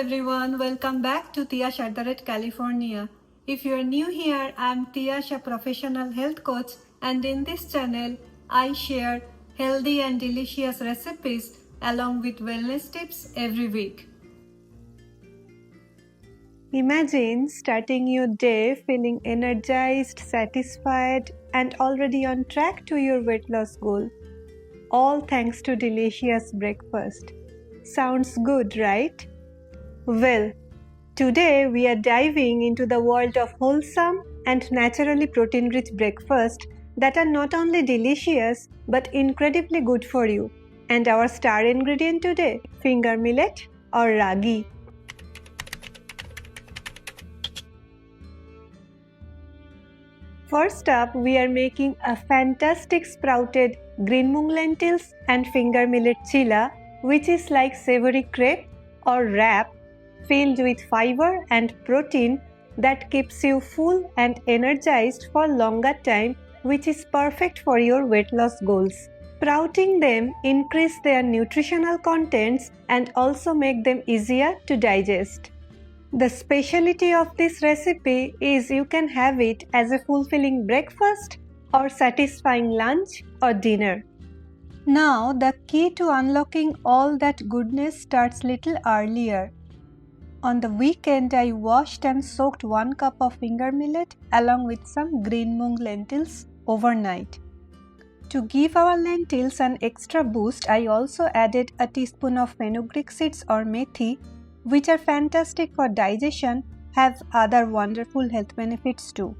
everyone, welcome back to Tiyasha at California. If you are new here, I am Tiyasha, professional health coach, and in this channel, I share healthy and delicious recipes along with wellness tips every week. Imagine starting your day feeling energized, satisfied, and already on track to your weight loss goal. All thanks to delicious breakfast. Sounds good, right? Well, today we are diving into the world of wholesome and naturally protein-rich breakfast that are not only delicious but incredibly good for you. And our star ingredient today, finger millet or ragi. First up, we are making a fantastic sprouted green mung lentils and finger millet chila, which is like savory crepe or wrap filled with fiber and protein that keeps you full and energized for longer time, which is perfect for your weight loss goals. Sprouting them increase their nutritional contents and also make them easier to digest. The specialty of this recipe is you can have it as a fulfilling breakfast or satisfying lunch or dinner. Now the key to unlocking all that goodness starts little earlier. On the weekend, I washed and soaked 1 cup of finger millet along with some green mung lentils overnight. To give our lentils an extra boost, I also added a teaspoon of fenugreek seeds or methi, which are fantastic for digestion, have other wonderful health benefits too.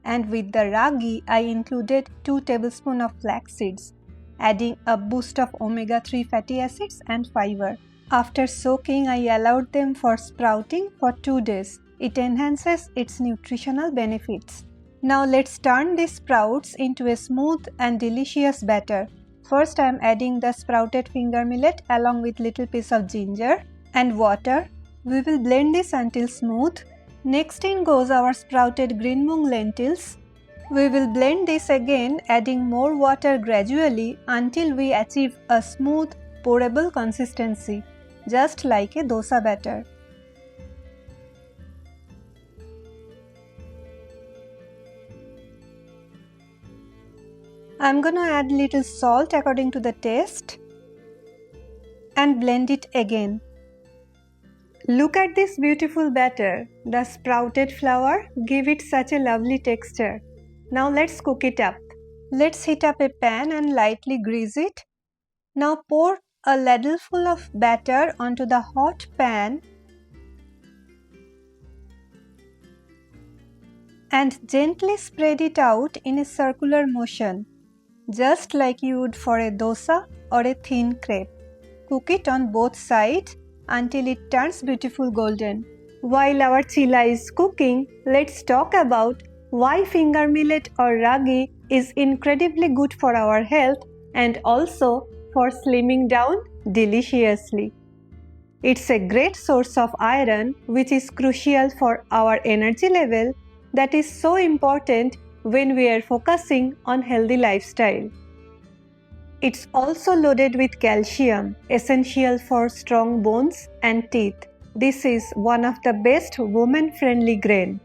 And with the ragi, I included 2 tablespoons of flax seeds, adding a boost of omega-3 fatty acids and fiber. After soaking, I allowed them for sprouting for 2 days. It enhances its nutritional benefits. Now let's turn these sprouts into a smooth and delicious batter. First, I am adding the sprouted finger millet along with little piece of ginger and water. We will blend this until smooth. Next in goes our sprouted green mung lentils. We will blend this again, adding more water gradually until we achieve a smooth, pourable consistency, just like a dosa batter. I'm gonna add little salt according to the taste and blend it again. Look at this beautiful batter. The sprouted flour give it such a lovely texture. Now let's cook it up. Let's heat up a pan and lightly grease it. Now pour a ladleful of batter onto the hot pan and gently spread it out in a circular motion, just like you would for a dosa or a thin crepe. Cook it on both sides until it turns beautiful golden. While our chila is cooking, let's talk about why finger millet or ragi is incredibly good for our health and also for slimming down deliciously. It's a great source of iron, which is crucial for our energy level that is so important when we are focusing on healthy lifestyle. It's also loaded with calcium, essential for strong bones and teeth. This is one of the best woman-friendly grain.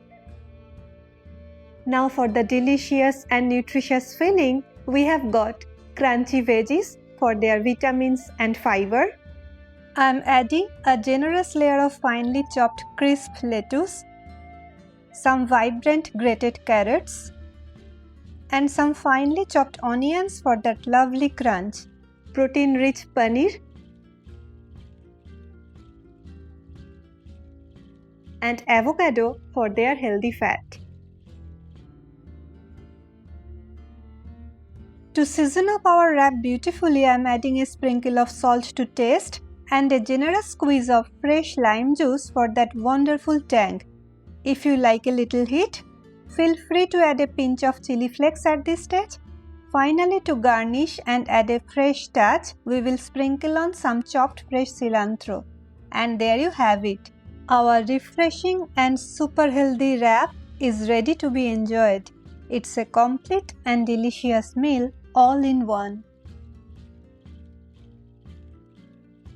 Now for the delicious and nutritious filling, we have got crunchy veggies for their vitamins and fiber. I'm adding a generous layer of finely chopped crisp lettuce, some vibrant grated carrots, and some finely chopped onions for that lovely crunch, protein-rich paneer, and avocado for their healthy fat. To season up our wrap beautifully, I am adding a sprinkle of salt to taste and a generous squeeze of fresh lime juice for that wonderful tang. If you like a little heat, feel free to add a pinch of chili flakes at this stage. Finally, to garnish and add a fresh touch, we will sprinkle on some chopped fresh cilantro. And there you have it. Our refreshing and super healthy wrap is ready to be enjoyed. It's a complete and delicious meal all in one.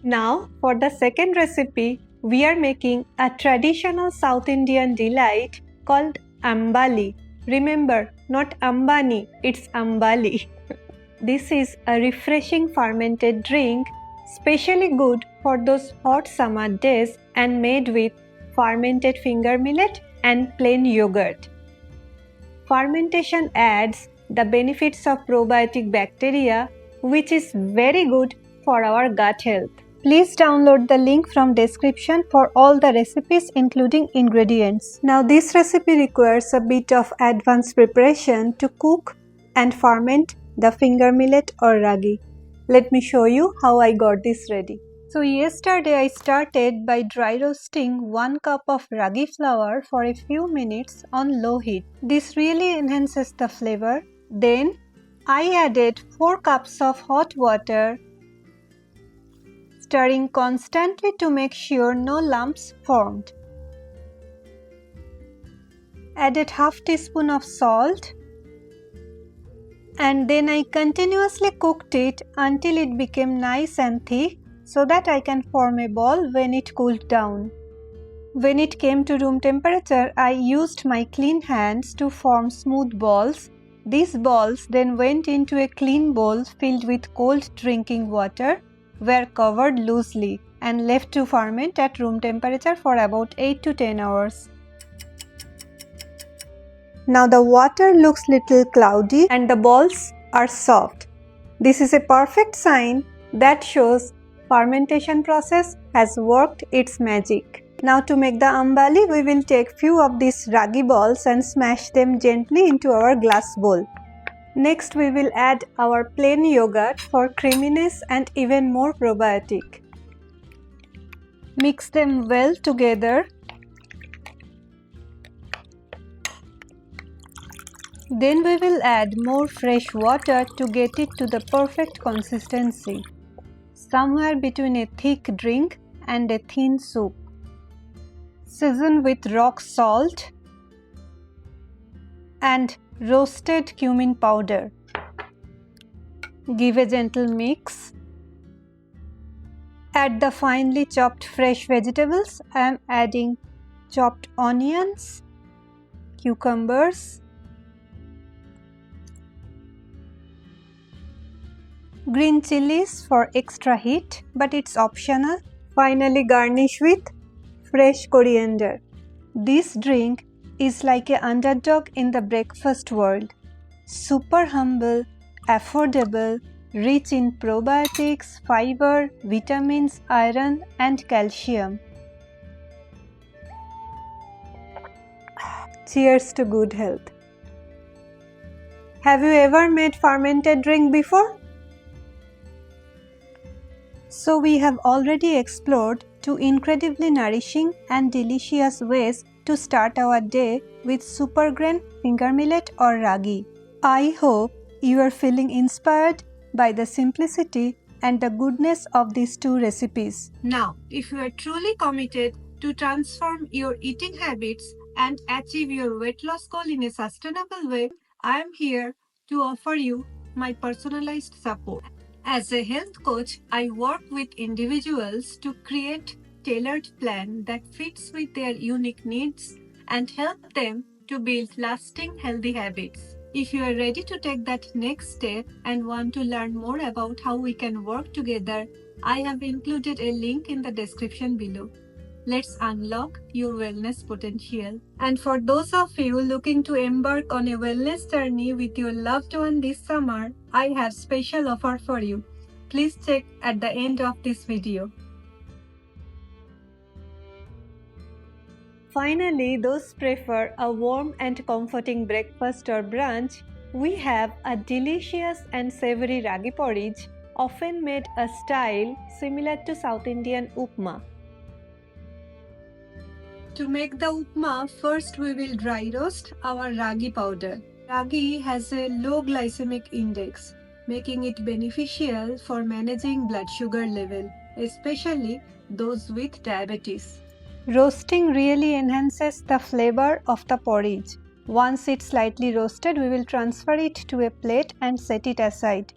Now for the second recipe, we are making a traditional South Indian delight called Ambali. Remember, not Ambani, it's Ambali. This is a refreshing fermented drink, specially good for those hot summer days and made with fermented finger millet and plain yogurt. Fermentation adds the benefits of probiotic bacteria, which is very good for our gut health. Please download the link from description for all the recipes including ingredients. Now this recipe requires a bit of advanced preparation to cook and ferment the finger millet or ragi. Let me show you how I got this ready. So yesterday I started by dry roasting 1 cup of ragi flour for a few minutes on low heat. This really enhances the flavor. Then I added 4 cups of hot water, stirring constantly to make sure no lumps formed. Added half teaspoon of salt and then I continuously cooked it until it became nice and thick so that I can form a ball when it cooled down. When it came to room temperature, I used my clean hands to form smooth balls. These balls then went into a clean bowl filled with cold drinking water, were covered loosely and left to ferment at room temperature for about 8 to 10 hours. Now the water looks little cloudy and the balls are soft. This is a perfect sign that shows fermentation process has worked its magic. Now to make the ambali, we will take few of these ragi balls and smash them gently into our glass bowl. Next we will add our plain yogurt for creaminess and even more probiotic. Mix them well together. Then we will add more fresh water to get it to the perfect consistency, somewhere between a thick drink and a thin soup. Season with rock salt and roasted cumin powder. Give a gentle mix. Add the finely chopped fresh vegetables. I am adding chopped onions, cucumbers, green chilies for extra heat, but it's optional. Finally garnish with fresh coriander. This drink is like an underdog in the breakfast world. Super humble, affordable, rich in probiotics, fiber, vitamins, iron and calcium. Cheers to good health. Have you ever made fermented drink before? So we have already explored 2 incredibly nourishing and delicious ways to start our day with super grain, finger millet or ragi. I hope you are feeling inspired by the simplicity and the goodness of these 2 recipes. Now, if you are truly committed to transform your eating habits and achieve your weight loss goal in a sustainable way, I am here to offer you my personalized support. As a health coach, I work with individuals to create tailored plan that fits with their unique needs and help them to build lasting healthy habits. If you are ready to take that next step and want to learn more about how we can work together, I have included a link in the description below. Let's unlock your wellness potential. And for those of you looking to embark on a wellness journey with your loved one this summer, I have special offer for you. Please check at the end of this video. Finally, those prefer a warm and comforting breakfast or brunch, we have a delicious and savory ragi porridge, often made a style similar to South Indian Upma. To make the upma, first we will dry roast our ragi powder. Ragi has a low glycemic index, making it beneficial for managing blood sugar level, especially those with diabetes. Roasting really enhances the flavor of the porridge. Once it's slightly roasted, we will transfer it to a plate and set it aside.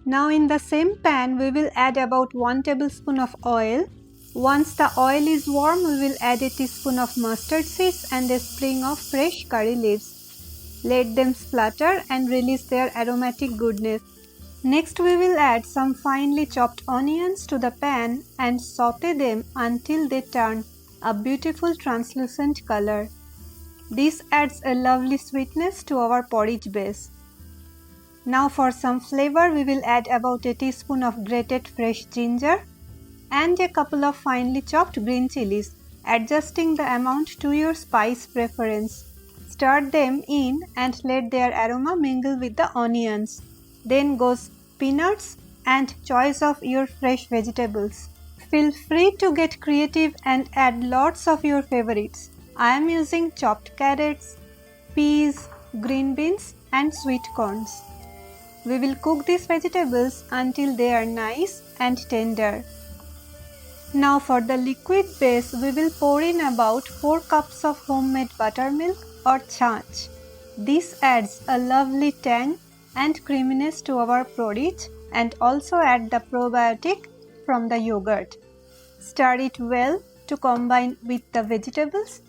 Now in the same pan, we will add about 1 tablespoon of oil. Once the oil is warm, we will add a teaspoon of mustard seeds and a sprig of fresh curry leaves. Let them splutter and release their aromatic goodness. Next, we will add some finely chopped onions to the pan and saute them until they turn a beautiful translucent color. This adds a lovely sweetness to our porridge base. Now for some flavor, we will add about a teaspoon of grated fresh ginger and a couple of finely chopped green chilies, adjusting the amount to your spice preference. Stir them in and let their aroma mingle with the onions. Then goes peanuts and choice of your fresh vegetables. Feel free to get creative and add lots of your favorites. I am using chopped carrots, peas, green beans and sweet corns. We will cook these vegetables until they are nice and tender. Now for the liquid base, we will pour in about 4 cups of homemade buttermilk or chach. This adds a lovely tang and creaminess to our porridge and also add the probiotic from the yogurt. Stir it well to combine with the vegetables.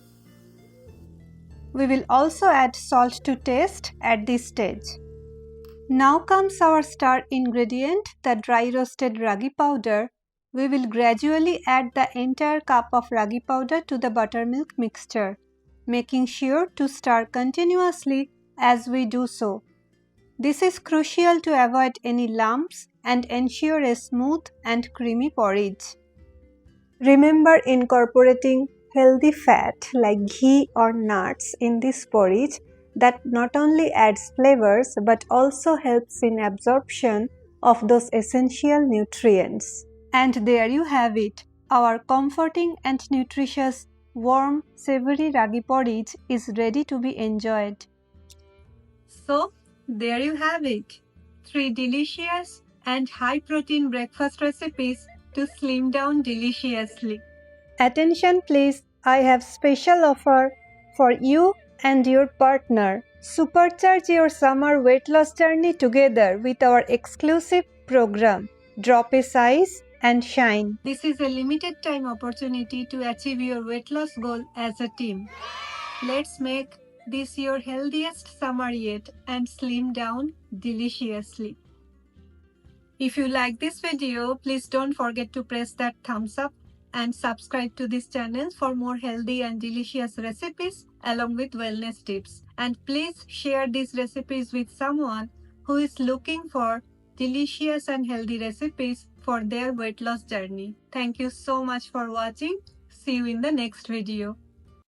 We will also add salt to taste at this stage. Now comes our star ingredient, the dry roasted ragi powder. We will gradually add the entire cup of ragi powder to the buttermilk mixture, making sure to stir continuously as we do so. This is crucial to avoid any lumps and ensure a smooth and creamy porridge. Remember incorporating healthy fat like ghee or nuts in this porridge that not only adds flavors but also helps in absorption of those essential nutrients. And there you have it. Our comforting and nutritious warm savory ragi porridge is ready to be enjoyed. So, there you have it. 3 delicious and high protein breakfast recipes to slim down deliciously. Attention please, I have special offer for you and your partner. Supercharge your summer weight loss journey together with our exclusive program, Drop a Size and Shine. This is a limited time opportunity to achieve your weight loss goal as a team. Let's make this your healthiest summer yet and slim down deliciously. If you like this video, please don't forget to press that thumbs up and subscribe to this channel for more healthy and delicious recipes along with wellness tips. And please share these recipes with someone who is looking for delicious and healthy recipes for their weight loss journey. Thank you so much for watching. See you in the next video.